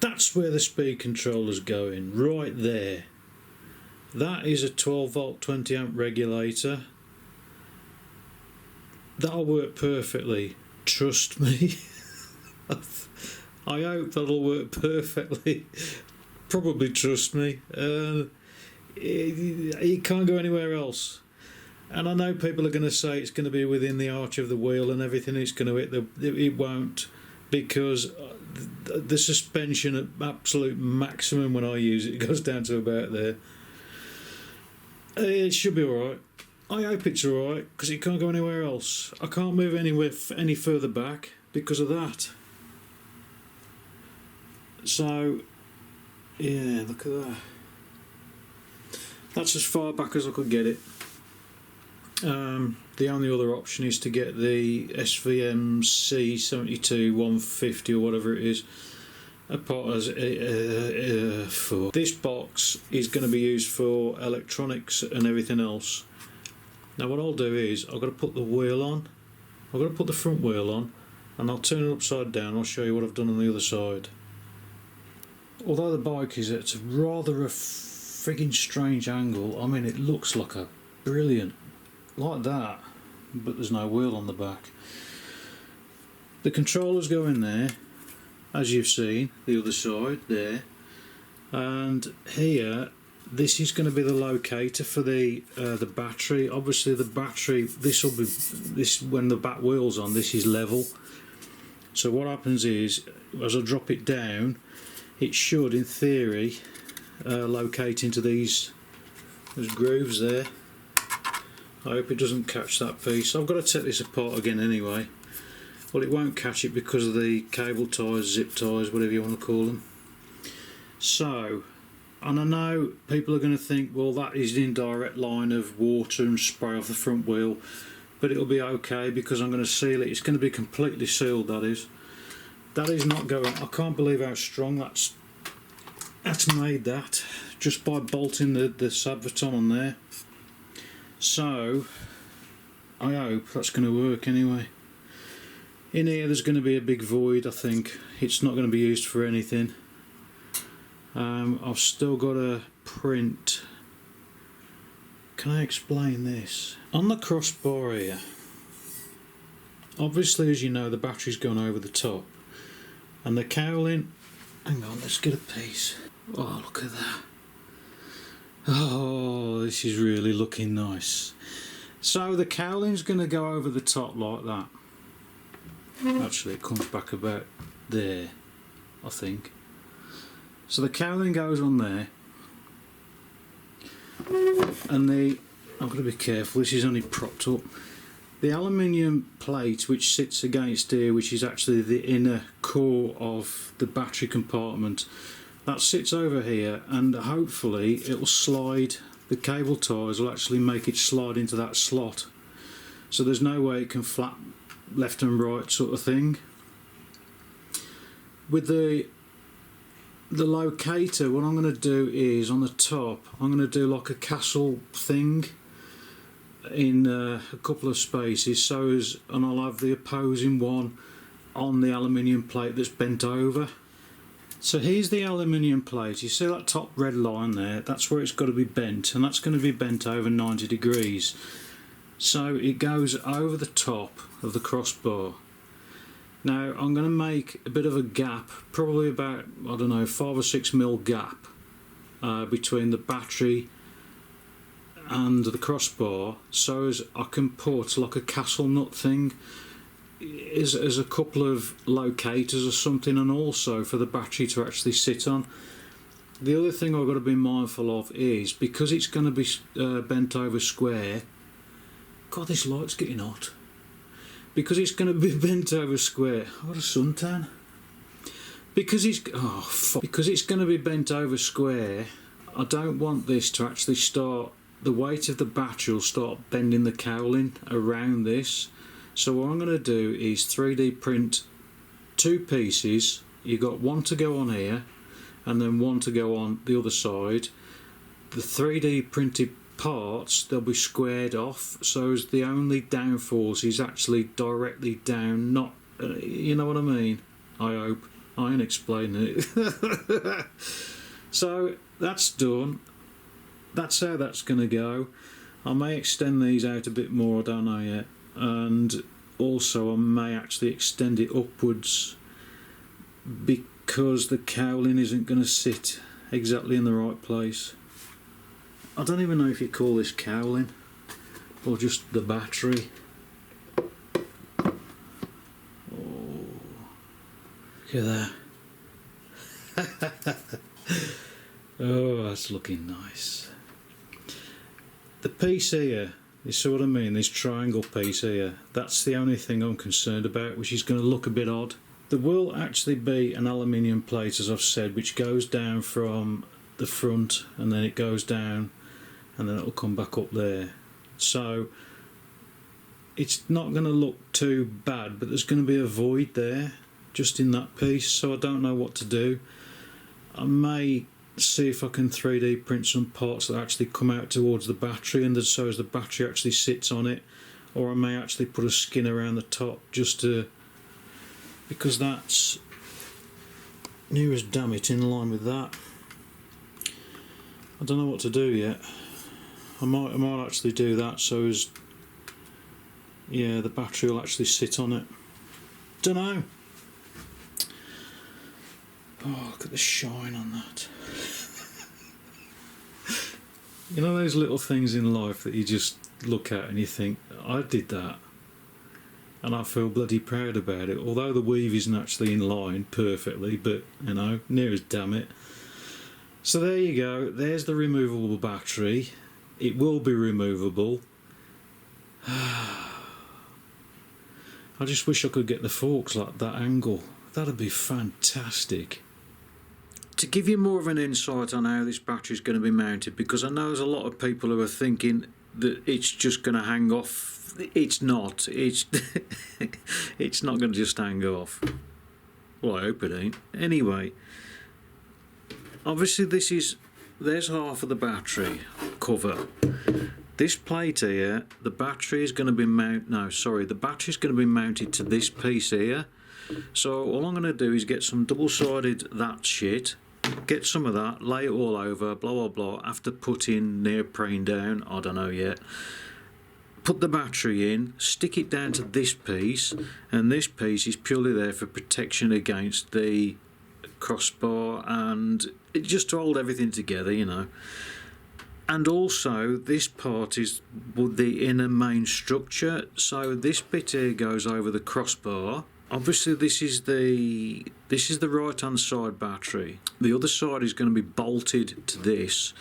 That's where the speed controller's going, right there. That is a 12 volt 20 amp regulator. That'll work perfectly, trust me. I hope that'll work perfectly. Probably trust me. It can't go anywhere else. And I know people are going to say it's going to be within the arch of the wheel and everything. It's going to hit it won't, because the suspension at absolute maximum when I use it goes down to about there. It should be alright. I hope it's alright, because it can't go anywhere else. I can't move anywhere any further back because of that. So, yeah, look at that. That's as far back as I could get it. The only other option is to get the SVM C72 150 or whatever it is. For this box is going to be used for electronics and everything else. Now what I'll do is I've got to put the wheel on. I've got to put the front wheel on, and I'll turn it upside down. I'll show you what I've done on the other side. Although the bike is at rather a frigging strange angle, I mean it looks like a brilliant, like that, but there's no wheel on the back. The controllers go in there, as you've seen, the other side there, and here this is going to be the locator for the battery. Obviously the battery, this when the back wheel's on, this is level. So what happens is, as I drop it down, it should, in theory, locate into these grooves there. I hope it doesn't catch that piece. I've got to take this apart again anyway. Well, it won't catch it because of the cable ties, zip ties, whatever you want to call them. So, and I know people are going to think, well, that is an indirect line of water and spray off the front wheel, but it'll be okay because I'm going to seal it. It's going to be completely sealed, that is. That is not going. I can't believe how strong that's made that, just by bolting the Sabvaton on there. So I hope that's going to work anyway. In here there's going to be a big void, I think. It's not going to be used for anything. I've still got a print. Can I explain this? On the crossbar here, obviously, as you know, the battery's gone over the top, and the cowling, hang on, let's get a piece. Oh, look at that. Oh, this is really looking nice. So the cowling's going to go over the top like that. Actually, it comes back about there, I think. So the cowling goes on there, and I'm going to be careful, this is only propped up. The aluminium plate which sits against here, which is actually the inner core of the battery compartment, that sits over here, and hopefully it will slide, the cable ties will actually make it slide into that slot, so there's no way it can flap left and right sort of thing. With the locator, what I'm going to do is, on the top, I'm going to do like a castle thing in a couple of spaces, and I'll have the opposing one on the aluminium plate that's bent over. So here's the aluminium plate. You see that top red line there? That's where it's got to be bent, and that's going to be bent over 90 degrees. So it goes over the top of the crossbar. Now I'm going to make a bit of a gap, probably about, I don't know, 5 or 6 mil gap between the battery and the crossbar, so as I can put like a castle nut thing as a couple of locators or something, and also for the battery to actually sit on. The other thing I've got to be mindful of is, because it's going to be bent over square, God, this light's getting hot. Because it's going to be bent over square. What a suntan. Because it's going to be bent over square, I don't want this to actually start, the weight of the battery will start bending the cowling around this. So what I'm going to do is 3D print 2 pieces. You've got one to go on here and then one to go on the other side. The 3D printed parts, they'll be squared off, so as the only downforce is actually directly down, not, you know what I mean? I hope. I ain't explaining it. So that's done. That's how that's going to go. I may extend these out a bit more, I don't know yet. And also I may actually extend it upwards because the cowling isn't going to sit exactly in the right place. I don't even know if you call this cowling or just the battery. Oh, look at that. Oh, that's looking nice. The piece here, you see what I mean, this triangle piece here, that's the only thing I'm concerned about, which is going to look a bit odd. There will actually be an aluminium plate, as I've said, which goes down from the front and then it goes down and then it'll come back up there. So it's not going to look too bad, but there's going to be a void there just in that piece, so I don't know what to do. I may see if I can 3D print some parts that actually come out towards the battery, and so as the battery actually sits on it, or I may actually put a skin around the top just to, because that's near as damn it in line with that. I don't know what to do yet. I might actually do that so as, yeah, the battery will actually sit on it. Don't know. Oh, look at the shine on that. You know those little things in life that you just look at and you think, I did that, and I feel bloody proud about it, although the weave isn't actually in line perfectly, but you know, near as damn it. So there you go, there's the removable battery. It will be removable. I just wish I could get the forks like that angle. That'd be fantastic. To give you more of an insight on how this battery is going to be mounted, because I know there's a lot of people who are thinking that it's just going to hang off. It's not. It's it's not going to just hang off. Well, I hope it ain't. Anyway, obviously there's half of the battery cover. This plate here, the battery is going to be the battery is going to be mounted to this piece here. So all I'm going to do is get some double-sided that shit, get some of that, lay it all over, blah blah blah, after putting neoprene down, I don't know yet. Put the battery in, stick it down to this piece, and this piece is purely there for protection against the crossbar and just to hold everything together, you know. And also this part is the inner main structure, so this bit here goes over the crossbar. Obviously this is the right hand side battery. The other side is going to be bolted to this,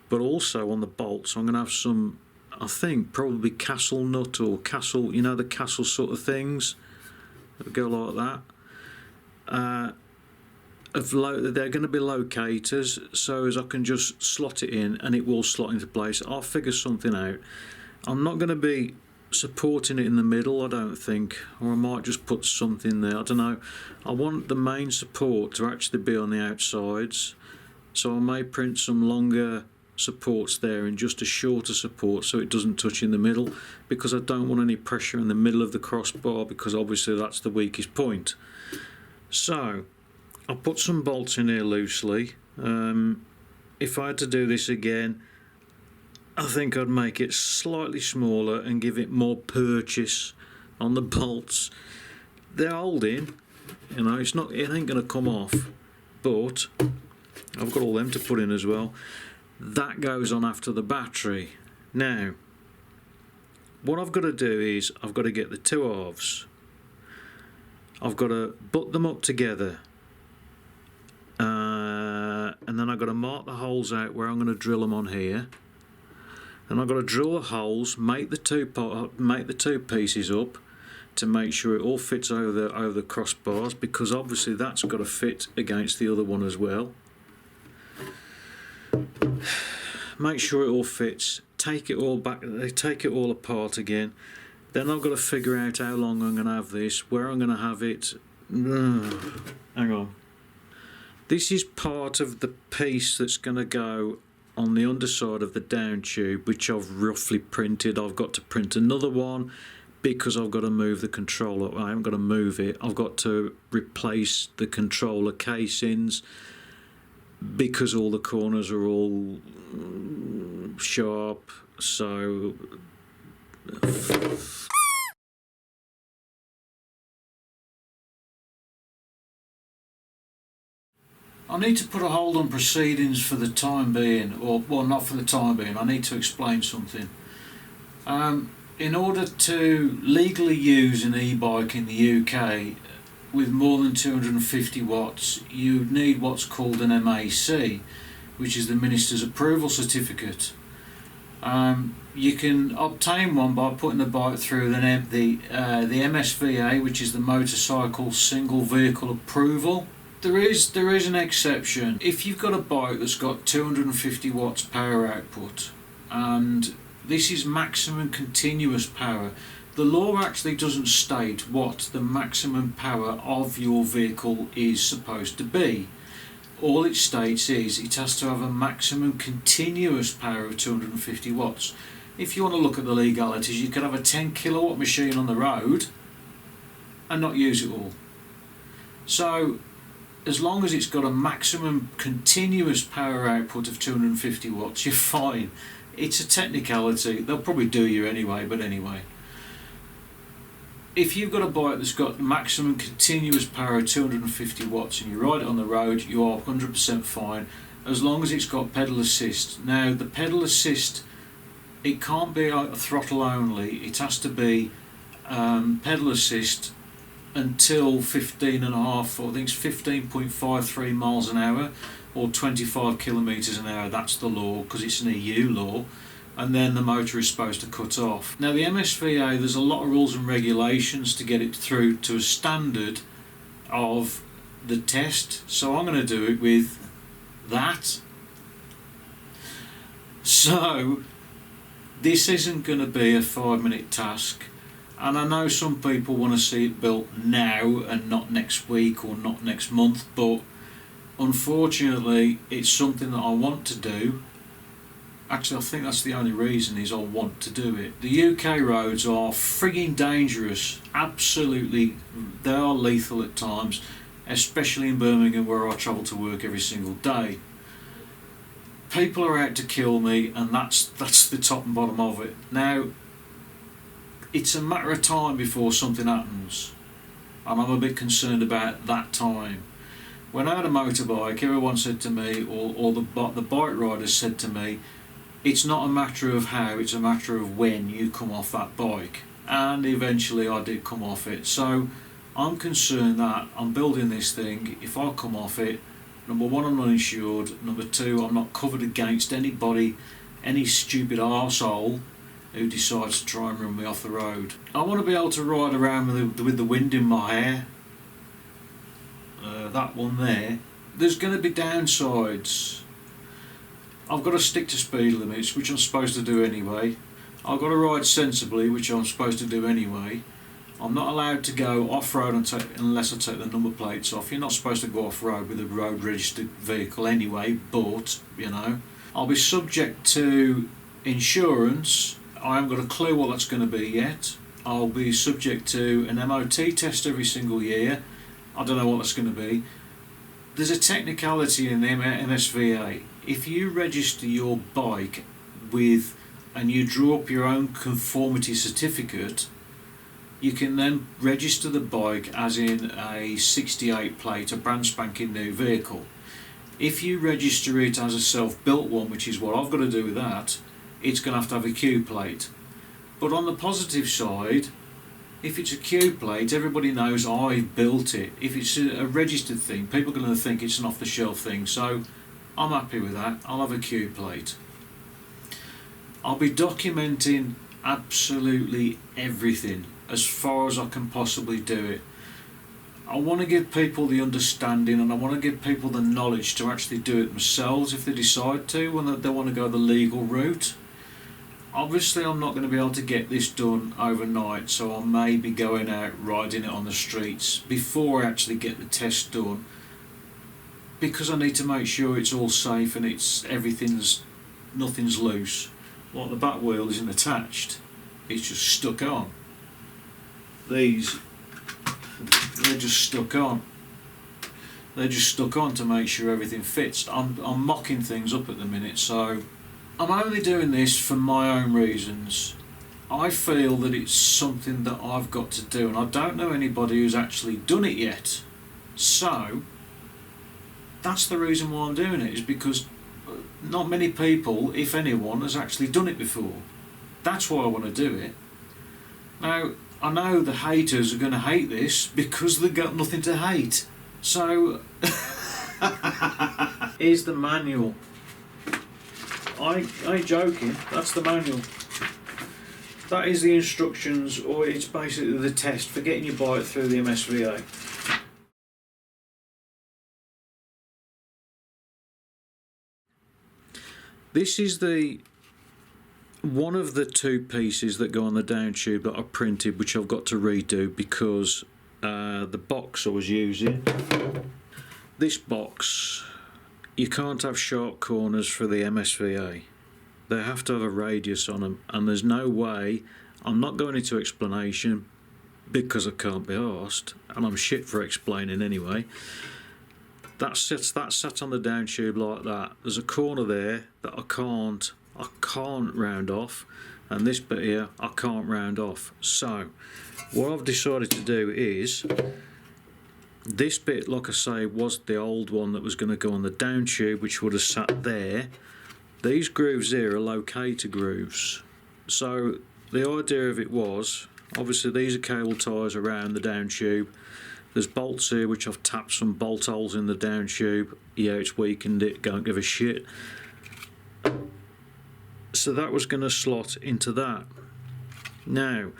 but also on the bolts I'm going to have some, I think probably castle nut or castle, you know, the castle sort of things that go like that. They're going to be locators, so as I can just slot it in and it will slot into place. I'll figure something out. I'm not going to be supporting it in the middle, I don't think, or I might just put something there, I don't know. I want the main support to actually be on the outsides, so I may print some longer supports there and just a shorter support so it doesn't touch in the middle, because I don't want any pressure in the middle of the crossbar, because obviously that's the weakest point. So I'll put some bolts in here loosely. If I had to do this again, I think I'd make it slightly smaller and give it more purchase on the bolts. They're holding, you know, it ain't going to come off, but I've got all them to put in as well. That goes on after the battery. Now, what I've got to do is I've got to get the two halves. I've got to butt them up together. And then I've got to mark the holes out where I'm going to drill them on here. And I've got to drill the holes, make the two pieces up to make sure it all fits over the crossbars, because obviously that's got to fit against the other one as well. Make sure it all fits, take it all back, take it all apart again. Then I've got to figure out how long I'm going to have this, where I'm going to have it. Hang on. This is part of the piece that's going to go on the underside of the down tube, which I've roughly printed. I've got to print another one, because I've got to move the controller. I haven't got to move it. I've got to replace the controller casings because all the corners are all sharp. So I need to put a hold on proceedings for the time being, or well, not for the time being. I need to explain something. In order to legally use an e-bike in the UK with more than 250 watts, you need what's called an MAC, which is the Minister's Approval Certificate. You can obtain one by putting the bike through the MSVA, which is the Motorcycle Single Vehicle Approval. There is an exception. If you've got a bike that's got 250 watts power output, and this is maximum continuous power, the law actually doesn't state what the maximum power of your vehicle is supposed to be. All it states is it has to have a maximum continuous power of 250 watts. If you want to look at the legalities, you can have a 10 kilowatt machine on the road and not use it all. So as long as it's got a maximum continuous power output of 250 watts, you're fine. It's a technicality. They'll probably do you anyway, but anyway. If you've got a bike that's got maximum continuous power of 250 watts and you ride it on the road, you are 100% fine, as long as it's got pedal assist. Now, the pedal assist, it can't be a throttle only. It has to be pedal assist until 15.5, or I think it's 15.53 miles an hour, or 25 kilometres an hour. That's the law, because it's an EU law, and then the motor is supposed to cut off. Now the MSVA, there's a lot of rules and regulations to get it through to a standard of the test, so I'm going to do it with that. So this isn't going to be a 5-minute task, and I know some people want to see it built now and not next week or not next month, but unfortunately it's something that I want to do. Actually, I think that's the only reason, is I want to do it. The UK roads are frigging dangerous. Absolutely, they are lethal at times, especially in Birmingham, where I travel to work every single day. People are out to kill me, and that's the top and bottom of it. Now, it's a matter of time before something happens, and I'm a bit concerned about that time. When I had a motorbike, everyone said to me, or the bike riders said to me, it's not a matter of how, it's a matter of when you come off that bike. And eventually I did come off it. So I'm concerned that I'm building this thing, if I come off it, number one, I'm not insured, number two, I'm not covered against anybody, any stupid arsehole who decides to try and run me off the road. I want to be able to ride around with the wind in my hair. That one there. There's going to be downsides. I've got to stick to speed limits, which I'm supposed to do anyway. I've got to ride sensibly, which I'm supposed to do anyway. I'm not allowed to go off-road unless I take the number plates off. You're not supposed to go off-road with a road registered vehicle anyway, but, you know. I'll be subject to insurance. I haven't got a clue what that's going to be yet. I'll be subject to an MOT test every single year. I don't know what that's going to be. There's a technicality in the MSVA. If you register your bike and you draw up your own conformity certificate, you can then register the bike as in a 68 plate, a brand spanking new vehicle. If you register it as a self-built one, which is what I've got to do with that, it's going to have a Q plate. But on the positive side, if it's a Q plate, everybody knows I've built it. If it's a registered thing, people are going to think it's an off-the-shelf thing, so I'm happy with that. I'll have a Q plate. I'll be documenting absolutely everything as far as I can possibly do it. I want to give people the understanding, and I want to give people the knowledge to actually do it themselves if they decide to, when they want to go the legal route. Obviously I'm not going to be able to get this done overnight, so I may be going out riding it on the streets before I actually get the test done, because I need to make sure it's all safe and nothing's loose. Like the back wheel isn't attached, it's just stuck on. these, they're just stuck on. They're just stuck on to make sure everything fits. I'm mocking things up at the minute, so I'm only doing this for my own reasons. I feel that it's something that I've got to do, and I don't know anybody who's actually done it yet. So that's the reason why I'm doing it, is because not many people, if anyone, has actually done it before. That's why I want to do it. Now, I know the haters are going to hate this because they've got nothing to hate. So, here's the manual. I ain't joking, that's the manual. That is the instructions, or it's basically the test for getting your bike through the MSVA. This is one of the two pieces that go on the down tube that I printed, which I've got to redo because the box I was using, this box, you can't have sharp corners for the MSVA. They have to have a radius on them, and there's no way, I'm not going into explanation because I can't be arsed, and I'm shit for explaining anyway. That's sat on the down tube like that. There's a corner there that I can't round off, and this bit here I can't round off. So what I've decided to do is, this bit, like I say, was the old one that was going to go on the down tube, which would have sat there. These grooves here are locator grooves. So the idea of it was, obviously these are cable ties around the down tube. There's bolts here which I've tapped some bolt holes in the down tube. Yeah, it's weakened it, don't give a shit. So that was going to slot into that. Now,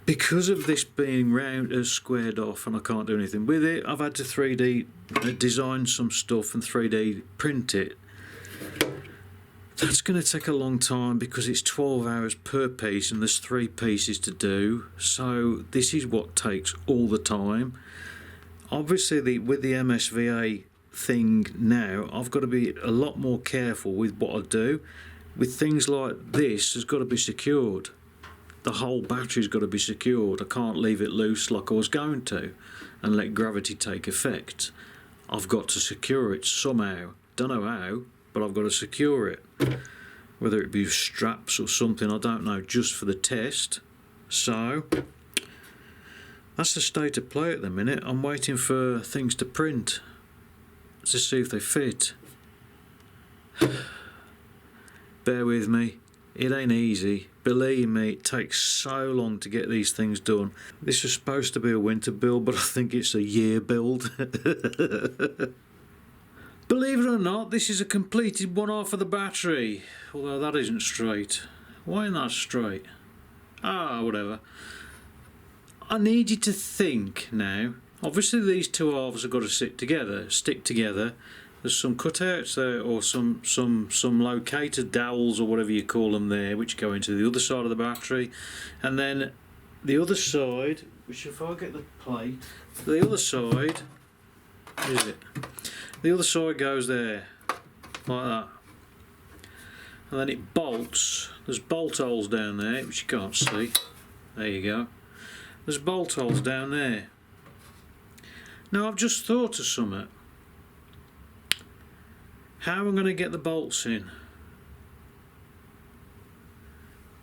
because of this being round as squared off and I can't do anything with it, I've had to 3D design some stuff and 3D print it. That's going to take a long time because it's 12 hours per piece and there's 3 pieces to do. So this is what takes all the time. Obviously with the MSVA thing now, I've got to be a lot more careful with what I do. With things like this, it's got to be secured. The whole battery's got to be secured. I can't leave it loose like I was going to and let gravity take effect. I've got to secure it somehow. Don't know how, but I've got to secure it. Whether it be straps or something, I don't know, just for the test. So that's the state of play at the minute. I'm waiting for things to print to see if they fit. Bear with me, it ain't easy. Believe me, it takes so long to get these things done. This was supposed to be a winter build, but I think it's a year build. Believe it or not, this is a completed one half of the battery. Although that isn't straight. Why isn't that straight? Ah, whatever. I need you to think now. Obviously these two halves have got to stick together. There's some cutouts there, or some locator dowels or whatever you call them there, which go into the other side of the battery. And then the other side, which if I get the plate, the other side, is it? The other side goes there, like that. And then it bolts. There's bolt holes down there, which you can't see. There you go. There's bolt holes down there. Now I've just thought of something. How am I going to get the bolts in?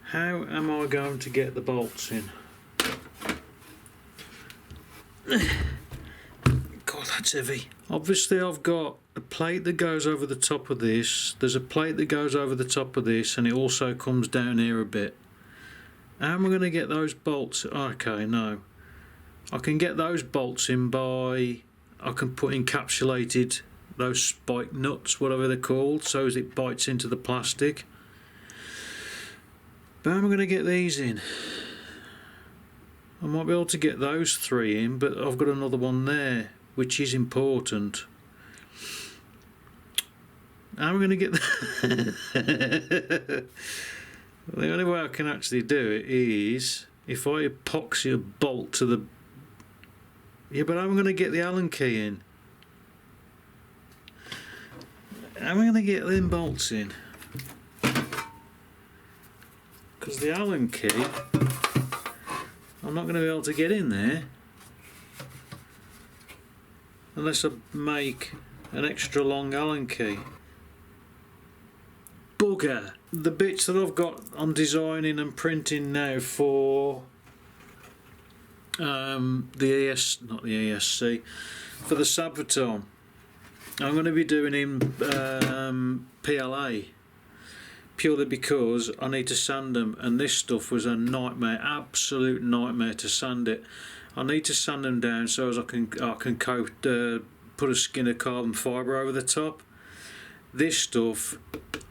How am I going to get the bolts in? God, that's heavy. Obviously I've got a plate that goes over the top of this. There's a plate that goes over the top of this, and it also comes down here a bit. How am I going to get those bolts? Okay, no. I can get those bolts in by, I can put encapsulated, those spike nuts, whatever they're called, so as it bites into the plastic. But how am I going to get these in? I might be able to get those 3 in, but I've got another one there, which is important. How am I going to get that? The only way I can actually do it is if I epoxy a bolt to the... Yeah, but how am I going to get the Allen key in? How am I going to get them bolts in? Because the Allen key I'm not going to be able to get in there unless I make an extra long Allen key. Bugger! The bits that I've got, I'm designing and printing now for the not the ESC, for the Sabvaton. I'm going to be doing in PLA purely because I need to sand them, and this stuff was a nightmare, absolute nightmare to sand it. I need to sand them down so as I can coat, put a skin of carbon fibre over the top. This stuff,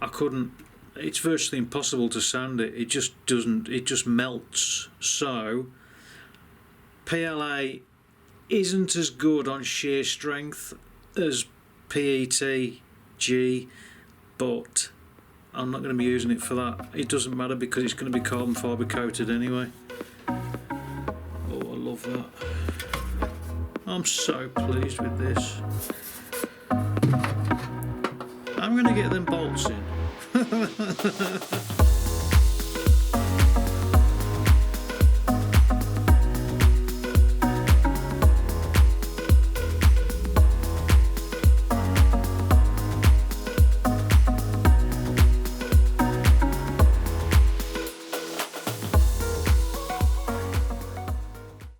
I couldn't. It's virtually impossible to sand it. It just doesn't. It just melts. So PLA isn't as good on shear strength as PETG, but I'm not going to be using it for that. It doesn't matter because it's going to be carbon fibre coated anyway. Oh, I love that. I'm so pleased with this. I'm going to get them bolts in.